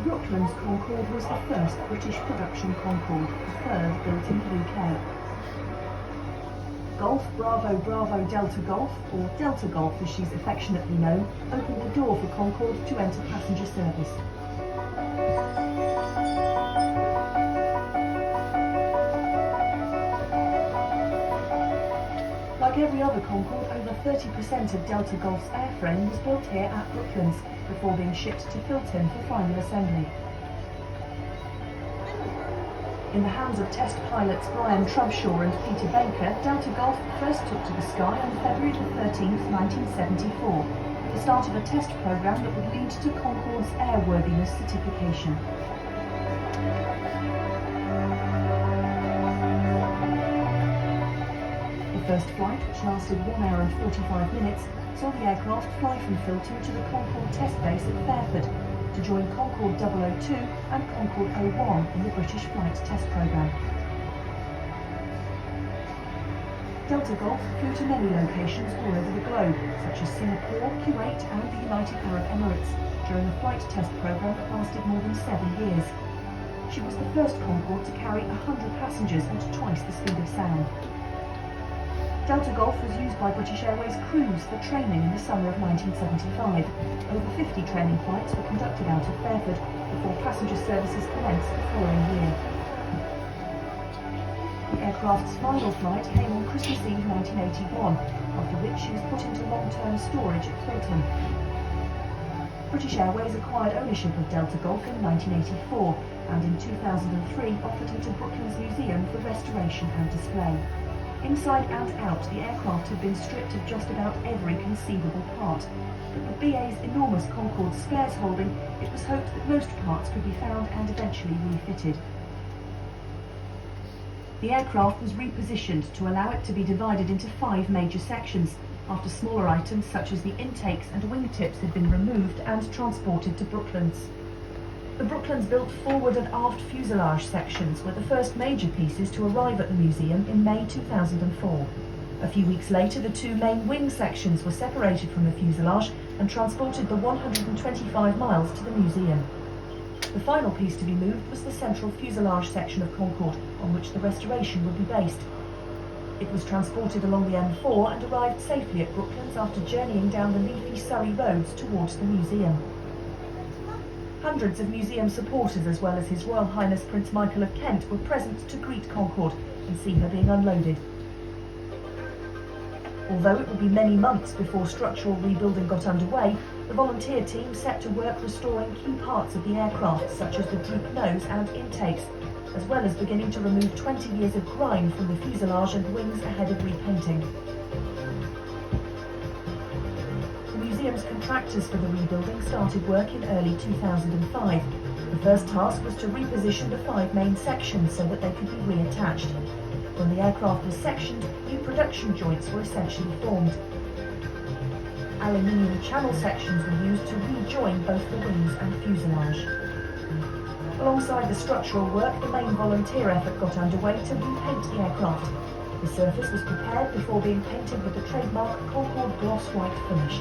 Brooklands Concorde was the first British production Concorde, the third built in the UK. Golf Bravo Bravo Delta Golf, or Delta Golf as she's affectionately known, opened the door for Concorde to enter passenger service. Like every other Concorde, over 30% of Delta Golf's airframe was built here at Brooklands before being shipped to Filton for final assembly. In the hands of test pilots Brian Trubshaw and Peter Baker, Delta Golf first took to the sky on February 13, 1974, the start of a test program that would lead to Concorde's airworthiness certification. The first flight, which lasted 1 hour and 45 minutes, saw the aircraft fly from Filton to the Concorde test base at Fairford to join Concorde 002 and Concorde 01 in the British flight test programme. Delta Golf flew to many locations all over the globe, such as Singapore, Kuwait and the United Arab Emirates, during a flight test programme that lasted more than 7 years. She was the first Concorde to carry 100 passengers at twice the speed of sound. Delta Golf was used by British Airways crews for training in the summer of 1975. Over 50 training flights were conducted out of Fairford before passenger services commenced the following year. The aircraft's final flight came on Christmas Eve 1981, after which she was put into long-term storage at Filton. British Airways acquired ownership of Delta Golf in 1984 and in 2003 offered her to Brooklands Museum for restoration and display. Inside and out, the aircraft had been stripped of just about every conceivable part. But the BA's enormous Concorde spares holding, it was hoped that most parts could be found and eventually refitted. The aircraft was repositioned to allow it to be divided into 5 major sections, after smaller items such as the intakes and wingtips had been removed and transported to Brooklands. The Brooklands built forward and aft fuselage sections were the first major pieces to arrive at the museum in May 2004. A few weeks later, the 2 main wing sections were separated from the fuselage and transported the 125 miles to the museum. The final piece to be moved was the central fuselage section of Concorde, on which the restoration would be based. It was transported along the M4 and arrived safely at Brooklands after journeying down the leafy Surrey roads towards the museum. Hundreds of museum supporters, as well as His Royal Highness Prince Michael of Kent, were present to greet Concorde and see her being unloaded. Although it would be many months before structural rebuilding got underway, the volunteer team set to work restoring key parts of the aircraft, such as the droop nose and intakes, as well as beginning to remove 20 years of grime from the fuselage and wings ahead of repainting. The museum's contractors for the rebuilding started work in early 2005. The first task was to reposition the 5 main sections so that they could be reattached. When the aircraft was sectioned, new production joints were essentially formed. Aluminium channel sections were used to rejoin both the wings and fuselage. Alongside the structural work, the main volunteer effort got underway to repaint the aircraft. The surface was prepared before being painted with the trademark Concorde gloss white finish.